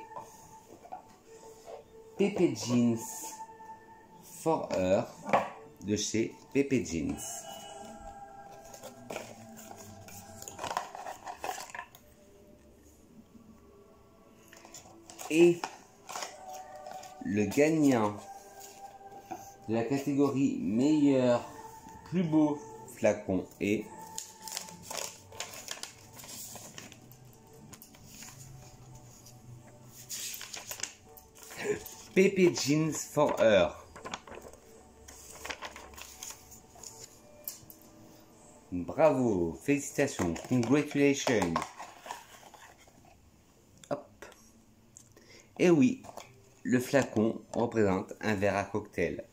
Pepe Jeans For Her de chez Pepe Jeans. Et le gagnant de la catégorie meilleur plus beau flacon est Pepe Jeans For Her. Bravo, félicitations, congratulations. Hop. Et oui, le flacon représente un verre à cocktail.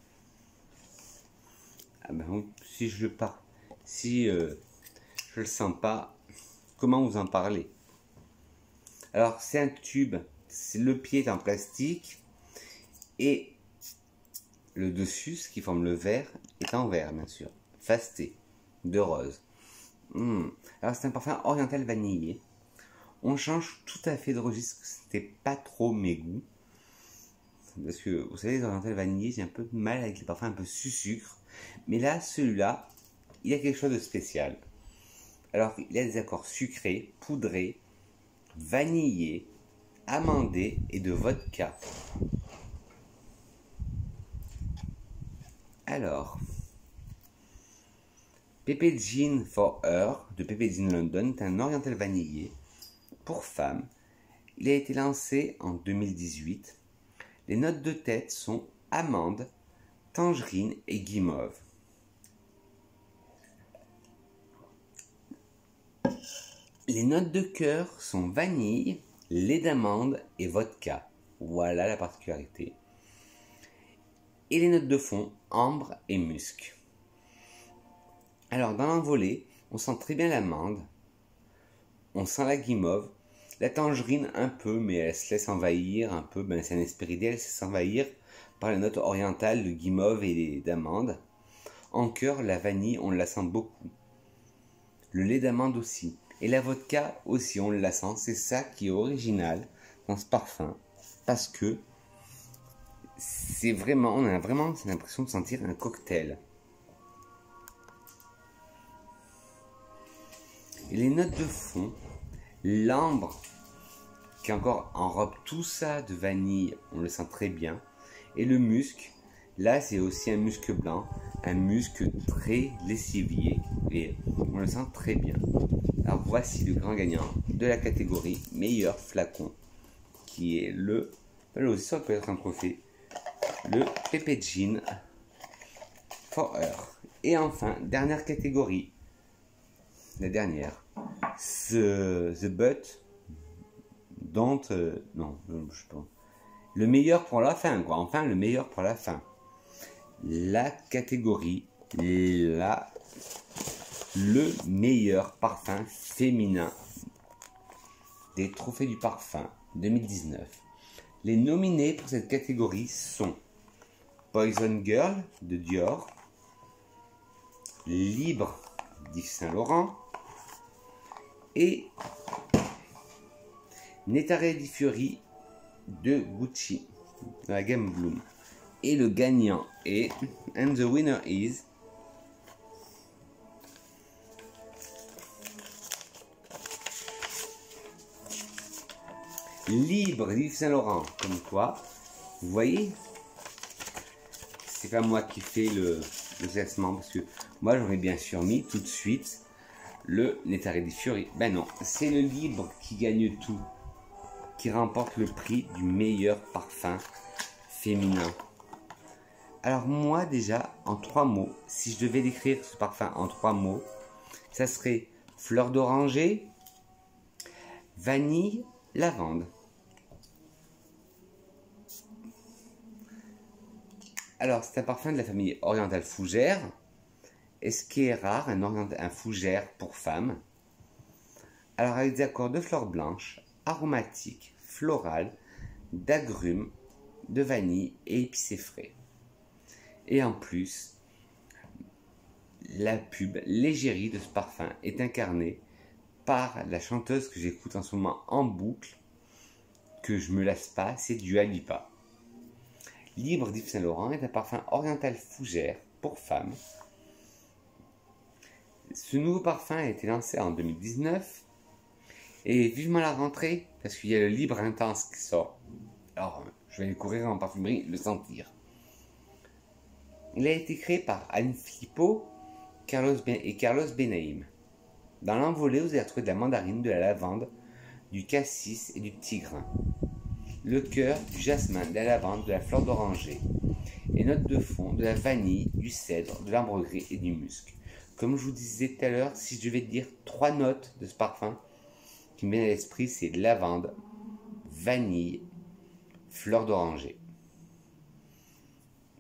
Ah ben oui, si je le sens pas, comment vous en parler? Alors c'est un tube, le pied est en plastique et le dessus, ce qui forme le verre, est en verre bien sûr, fasté, de rose. Alors c'est un parfum oriental vanillé. On change tout à fait de registre, c'était pas trop mes goûts. Parce que vous savez, les orientales vanillés, j'ai un peu de mal avec les parfums un peu sucre. Mais là, celui-là, il y a quelque chose de spécial. Alors, il y a des accords sucrés, poudrés, vanillés, amandés et de vodka. Alors, Pepe Jeans For Her de Pepe Jeans London est un oriental vanillé pour femmes. Il a été lancé en 2018. Les notes de tête sont amande, tangerine et guimauve. Les notes de cœur sont vanille, lait d'amande et vodka. Voilà la particularité. Et les notes de fond, ambre et musc. Alors dans l'envolée, on sent très bien l'amande, on sent la guimauve, la tangerine un peu, mais elle se laisse envahir un peu, c'est un Hesperidae, elle se laisse envahir par les notes orientales de guimauve et d'amande. En cœur, la vanille, on la sent beaucoup. Le lait d'amande aussi. Et la vodka aussi, on la sent. C'est ça qui est original dans ce parfum. Parce que c'est vraiment, on a vraiment l'impression de sentir un cocktail. Et les notes de fond, l'ambre qui encore enrobe tout ça de vanille, on le sent très bien. Et le musc, là c'est aussi un musc blanc, un musc très lessivier et on le sent très bien. Alors voici le grand gagnant de la catégorie meilleur flacon qui est le, là aussi ça peut être un trophée, le Pepe Gin Forever. Et enfin, dernière catégorie, la dernière, The But Don't, non, je sais pas. Le meilleur pour la fin, quoi. Enfin, le meilleur pour la fin. La catégorie, le meilleur parfum féminin des trophées du parfum 2019. Les nominés pour cette catégorie sont Poison Girl de Dior, Libre d'Yves Saint Laurent et Nettare di Fiori de Gucci dans la gamme Bloom. Et le gagnant est, and the winner is, Libre d'Yves Saint Laurent. Comme quoi, vous voyez, c'est pas moi qui fais le classement, parce que moi j'aurais bien sûr mis tout de suite le Nettare di Fiori. Ben non, c'est le Libre qui gagne tout, qui remporte le prix du meilleur parfum féminin. Alors moi déjà, en 3 mots, si je devais décrire ce parfum en 3 mots, ça serait fleur d'oranger, vanille, lavande. Alors c'est un parfum de la famille orientale fougère, et ce qui est rare, un fougère pour femme. Alors avec des accords de fleurs blanches, aromatiques, florales, d'agrumes, de vanille et épicé frais. Et en plus, la pub l'égérie de ce parfum est incarnée par la chanteuse que j'écoute en ce moment en boucle, que je me lasse pas, c'est Dua Lipa. Libre d'Yves Saint Laurent est un parfum oriental fougère pour femmes. Ce nouveau parfum a été lancé en 2019 et vivement la rentrée parce qu'il y a le Libre Intense qui sort. Alors, je vais aller courir en parfumerie, le sentir. Il a été créé par Anne Filippo et Carlos Benaim. Dans l'envolée, vous allez retrouver de la mandarine, de la lavande, du cassis et du petit grain. Le cœur, du jasmin, de la lavande, de la fleur d'oranger. Et notes de fond, de la vanille, du cèdre, de l'ambre gris et du musc. Comme je vous disais tout à l'heure, si je devais dire 3 notes de ce parfum qui me viennent à l'esprit, c'est lavande, vanille, fleur d'oranger.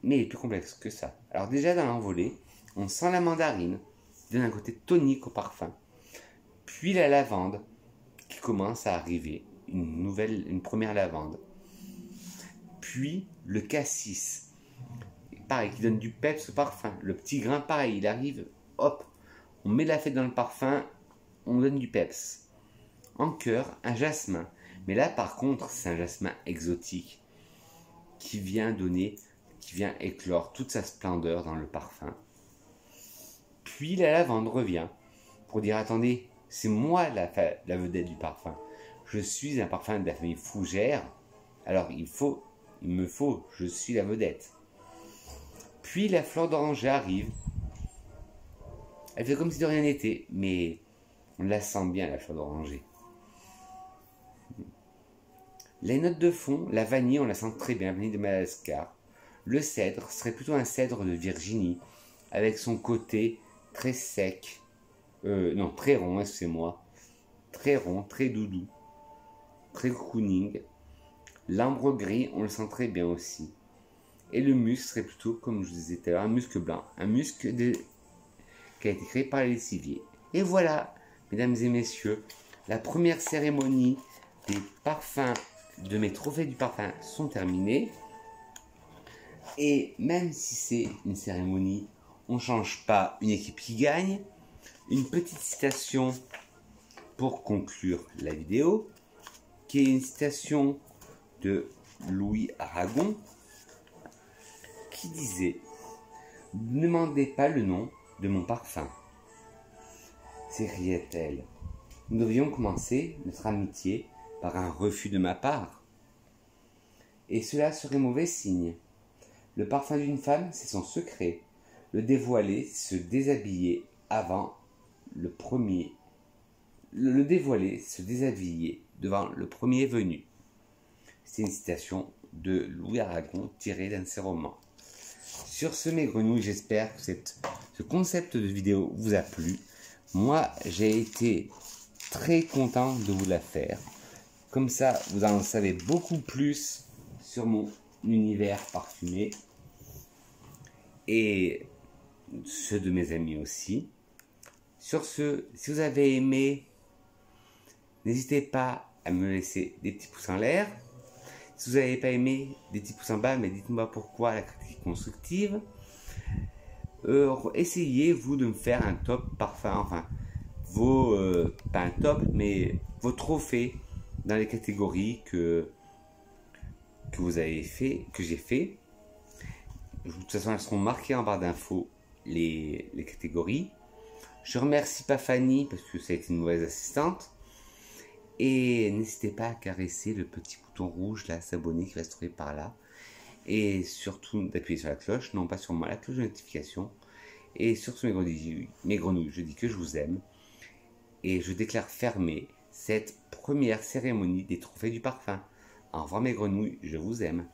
Mais il est plus complexe que ça. Alors déjà dans l'envolée, on sent la mandarine, qui donne un côté tonique au parfum. Puis la lavande, qui commence à arriver, une première lavande. Puis le cassis, pareil, qui donne du peps au parfum. Le petit grain, pareil, il arrive, hop, on met la fête dans le parfum, on donne du peps. En cœur, un jasmin. Mais là, par contre, c'est un jasmin exotique qui vient éclore toute sa splendeur dans le parfum. Puis la lavande revient pour dire, attendez, c'est moi la vedette du parfum. Je suis un parfum de la famille fougère, alors je suis la vedette. Puis la fleur d'oranger arrive. Elle fait comme si de rien n'était, mais on la sent bien, la fleur d'oranger. Les notes de fond, la vanille, on la sent très bien, vanille de Madagascar. Le cèdre serait plutôt un cèdre de Virginie, avec son côté très sec, non, très rond, excusez-moi, très rond, très doudou, très cocooning. L'ambre gris, on le sent très bien aussi. Et le musc serait plutôt, comme je vous disais tout à l'heure, un musc blanc. Un musc qui a été créé par les lessiviers. Et voilà, mesdames et messieurs, la première cérémonie des parfums de mes trophées du parfum sont terminées. Et même si c'est une cérémonie, on ne change pas une équipe qui gagne. Une petite citation pour conclure la vidéo, qui est une citation de Louis Aragon, qui disait « Ne demandez pas le nom de mon parfum ». S'écriait-elle. Nous devrions commencer notre amitié par un refus de ma part. Et cela serait mauvais signe. Le parfum d'une femme, c'est son secret. Le dévoiler, se déshabiller avant le premier. Le dévoiler, se déshabiller devant le premier venu. C'est une citation de Louis Aragon tirée d'un de ses romans. Sur ce, mes grenouilles, j'espère que ce concept de vidéo vous a plu. Moi, j'ai été très content de vous la faire. Comme ça, vous en savez beaucoup plus sur mon univers parfumé. Et ceux de mes amis aussi. Sur ce, si vous avez aimé, n'hésitez pas à me laisser des petits pouces en l'air. Si vous n'avez pas aimé, des petits pouces en bas, mais dites-moi pourquoi, la critique constructive. Essayez, vous, de me faire un top parfum, enfin, pas un top, mais vos trophées dans les catégories que vous avez fait, que j'ai fait. De toute façon, elles seront marquées en barre d'infos, les catégories. Je remercie pas Fanny parce que ça a été une mauvaise assistante. Et n'hésitez pas à caresser le petit bouton rouge là, s'abonner qui va se trouver par là. Et surtout d'appuyer sur la cloche, non pas sur moi, la cloche de notification. Et surtout mes grenouilles, je dis que je vous aime. Et je déclare fermée cette première cérémonie des trophées du parfum. Au revoir mes grenouilles, je vous aime.